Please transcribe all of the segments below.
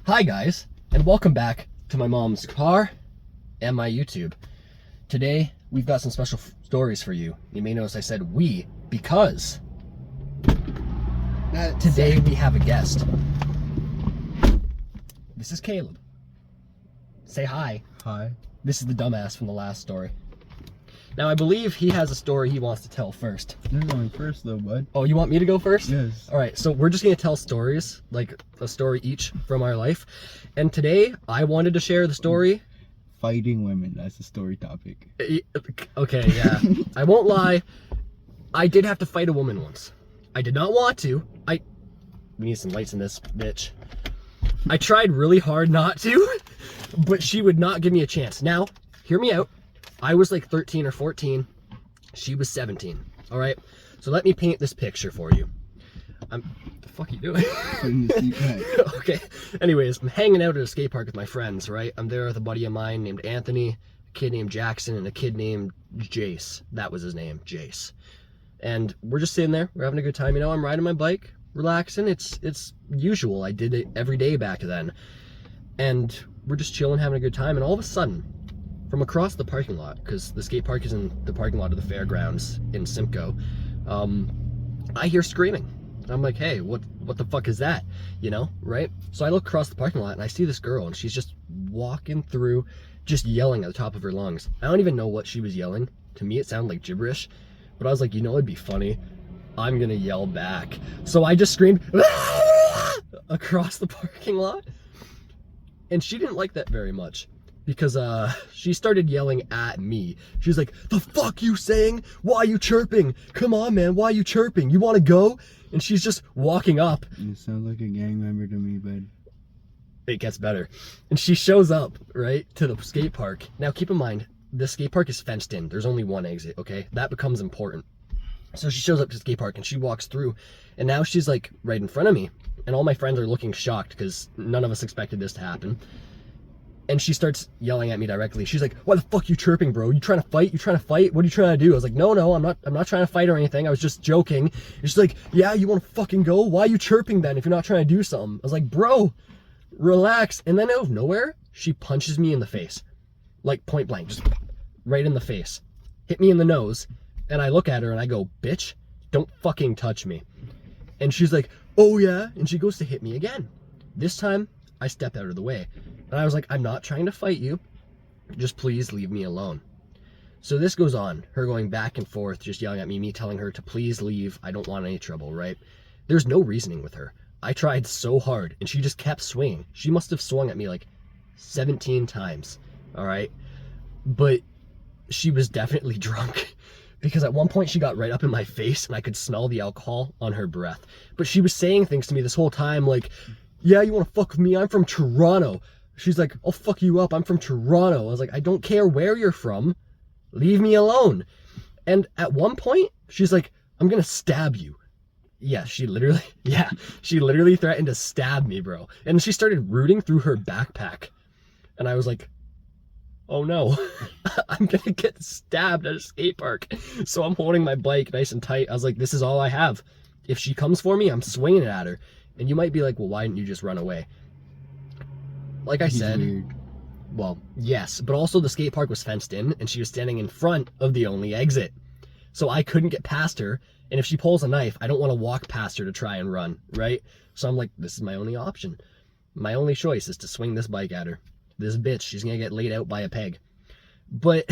Hi guys, and welcome back to my mom's car and my YouTube. Today, we've got some special stories for you. You may notice I said we, because today we have a guest. This is Caleb. Say hi. Hi. This is the dumbass from the last story. Now, I believe he has a story he wants to tell first. You're going first though, bud. Oh, you want me to go first? Yes. All right, so we're just going to tell stories, like a story each from our life. And today, I wanted to share the story. Fighting women, that's the story topic. Okay, yeah. I won't lie. I did have to fight a woman once. I did not want to. We need some lights in this bitch. I tried really hard not to, but she would not give me a chance. Now, hear me out. I was like 13 or 14. She was 17. All right? So let me paint this picture for you. What the fuck are you doing? Okay. Anyways, I'm hanging out at a skate park with my friends, right? I'm there with a buddy of mine named Anthony, a kid named Jackson, and a kid named Jace. That was his name, Jace. And we're just sitting there. We're having a good time. You know, I'm riding my bike, relaxing. It's usual. I did it every day back then. And we're just chilling, having a good time. And all of a sudden, from across the parking lot, because the skate park is in the parking lot of the fairgrounds in Simcoe, I hear screaming. And I'm like, hey, what the fuck is that? You know, right? So I look across the parking lot and I see this girl and she's just walking through, just yelling at the top of her lungs. I don't even know what she was yelling. To me, it sounded like gibberish. But I was like, you know, it'd be funny. I'm gonna yell back. So I just screamed across the parking lot. And she didn't like that very much. Because she started yelling at me. She was like, the fuck you saying? Why are you chirping? Come on, man, why are you chirping? You want to go? And she's just walking up. You sound like a gang member to me, bud. It gets better. And she shows up, right, to the skate park. Now, keep in mind, the skate park is fenced in. There's only one exit, okay? That becomes important. So she shows up to the skate park and she walks through. And now she's like right in front of me. And all my friends are looking shocked because none of us expected this to happen. And she starts yelling at me directly. She's like, why the fuck you chirping, bro? You trying to fight? You trying to fight? What are you trying to do? I was like, no, I'm not trying to fight or anything. I was just joking. And she's like, yeah, you want to fucking go? Why are you chirping then if you're not trying to do something? I was like, bro, relax. And then out of nowhere, she punches me in the face. Like point blank, just right in the face. Hit me in the nose. And I look at her and I go, bitch, don't fucking touch me. And she's like, oh yeah? And she goes to hit me again. This time, I step out of the way. And I was like, I'm not trying to fight you. Just please leave me alone. So this goes on. Her going back and forth, just yelling at me, me telling her to please leave. I don't want any trouble, right? There's no reasoning with her. I tried so hard, and she just kept swinging. She must have swung at me like 17 times, all right? But she was definitely drunk. Because at one point she got right up in my face, and I could smell the alcohol on her breath. But she was saying things to me this whole time like, yeah, you want to fuck with me? I'm from Toronto. She's like, I'll fuck you up. I'm from Toronto. I was like, I don't care where you're from. Leave me alone. And at one point, she's like, I'm going to stab you. Yeah, she literally threatened to stab me, bro. And she started rooting through her backpack. And I was like, oh no, I'm going to get stabbed at a skate park. So I'm holding my bike nice and tight. I was like, this is all I have. If she comes for me, I'm swinging it at her. And you might be like, well, why didn't you just run away? Like I said, weird. Well, yes, but also the skate park was fenced in and she was standing in front of the only exit. So I couldn't get past her. And if she pulls a knife, I don't want to walk past her to try and run, right? So I'm like, this is my only option. My only choice is to swing this bike at her. This bitch, she's going to get laid out by a peg. But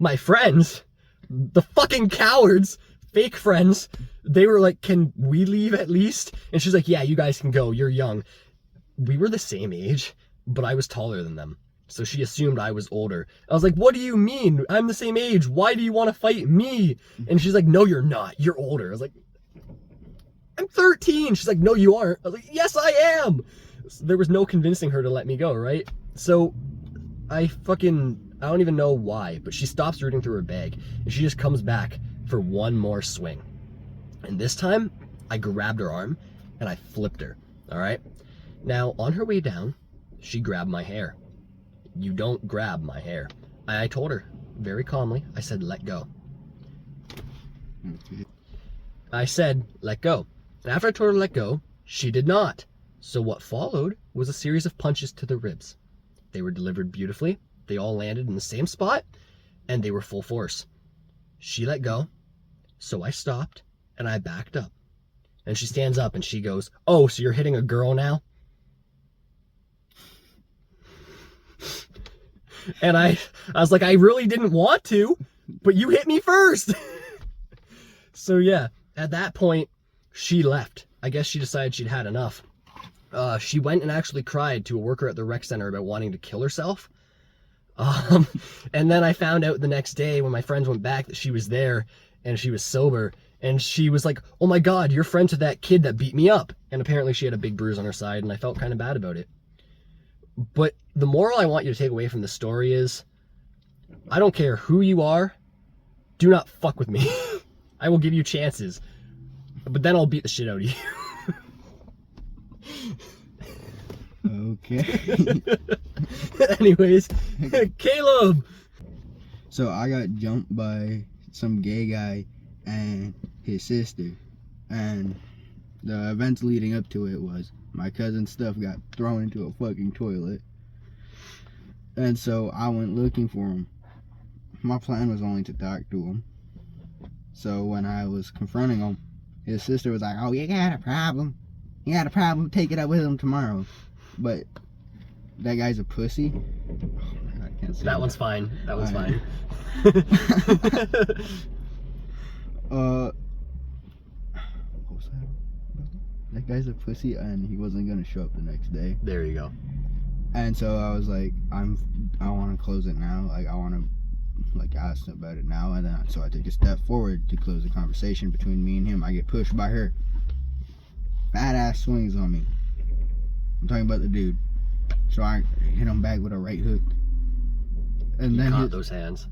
my friends, the fucking cowards, fake friends, they were like, can we leave at least? And she's like, yeah, you guys can go. You're young. We were the same age, but I was taller than them. So she assumed I was older. I was like, what do you mean? I'm the same age. Why do you want to fight me? And she's like, no, you're not. You're older. I was like, I'm 13. She's like, no, you aren't. I was like, yes, I am. So there was no convincing her to let me go, right? So I don't even know why, but she stops rooting through her bag and she just comes back for one more swing. And this time I grabbed her arm and I flipped her. All right. Now on her way down, she grabbed my hair. You don't grab my hair. I told her very calmly, I said, let go. I said, let go. And after I told her to let go, she did not. So what followed was a series of punches to the ribs. They were delivered beautifully. They all landed in the same spot, and they were full force. She let go, so I stopped, and I backed up. And she stands up, and she goes, "Oh, so you're hitting a girl now?" And I was like, I really didn't want to, but you hit me first. So yeah, at that point, she left. I guess she decided she'd had enough. She went and actually cried to a worker at the rec center about wanting to kill herself. And then I found out the next day when my friends went back that she was there and she was sober. And she was like, "Oh my God, you're friends with that kid that beat me up." And apparently she had a big bruise on her side, and I felt kind of bad about it. But the moral I want you to take away from this story is, I don't care who you are, do not fuck with me. I will give you chances, but then I'll beat the shit out of you. Okay. Anyways, Caleb! So I got jumped by some gay guy and his sister. And the events leading up to it was my cousin's stuff got thrown into a fucking toilet. And so I went looking for him. My plan was only to talk to him. So when I was confronting him, his sister was like, "Oh, you got a problem. You got a problem, take it up with him tomorrow." But that guy's a pussy. Oh, I can't say That one's fine. That one's fine. What was that? That guy's a pussy, and he wasn't gonna show up the next day. There you go. And so I was like, I want to close it now. Like, I want to ask about it now. And then so I take a step forward to close the conversation between me and him. I get pushed by her. Badass swings on me. I'm talking about the dude. So I hit him back with a right hook. And then Caught those hands.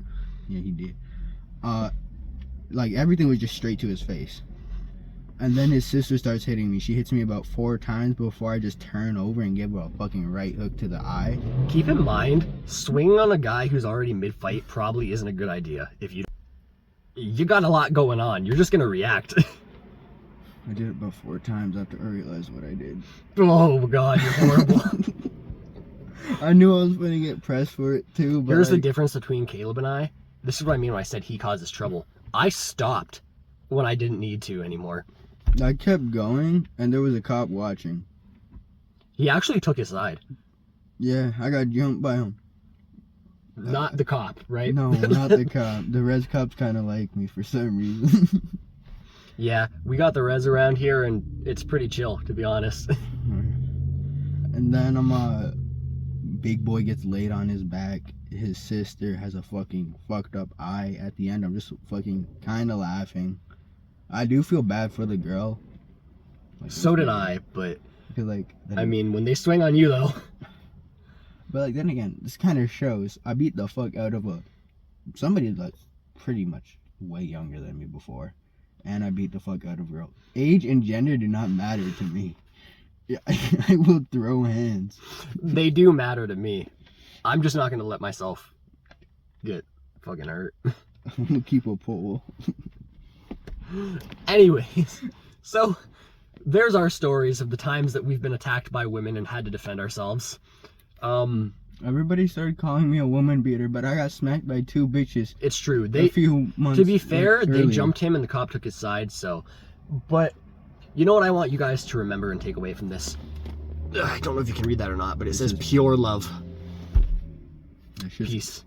Yeah, he did. Like, everything was just straight to his face. And then his sister starts hitting me. She hits me about 4 times before I just turn over and give her a fucking right hook to the eye. Keep in mind, swinging on a guy who's already mid-fight probably isn't a good idea. If you got a lot going on, you're just gonna react. I did it about 4 times after I realized what I did. Oh God, you're horrible. I knew I was going to get pressed for it too, but Here's the difference between Caleb and I. This is what I mean when I said he causes trouble. I stopped when I didn't need to anymore. I kept going, and there was a cop watching. He actually took his side. Yeah, I got jumped by him. Not the cop, right? No, not the cop. The res cops kind of like me for some reason. Yeah, we got the res around here, and it's pretty chill, to be honest. And then big boy gets laid on his back. His sister has a fucking fucked up eye. At the end, I'm just fucking kind of laughing. I do feel bad for the girl. Like, So did I, but because, like, I mean, when they swing on you though. But like, then again, this kind of shows I beat the fuck out of somebody that's pretty much way younger than me before, and I beat the fuck out of a girl. Age and gender do not matter to me. Yeah, I will throw hands. They do matter to me. I'm just not gonna let myself get fucking hurt. I'm gonna keep a pole. Anyways, so there's our stories of the times that we've been attacked by women and had to defend ourselves. Everybody started calling me a woman beater, but I got smacked by 2 bitches. It's true. A few months. To be fair, they earlier. jumped him and the cop took his side. So, but you know what I want you guys to remember and take away from this? I don't know if you can read that or not, but it says pure love. That's just Peace.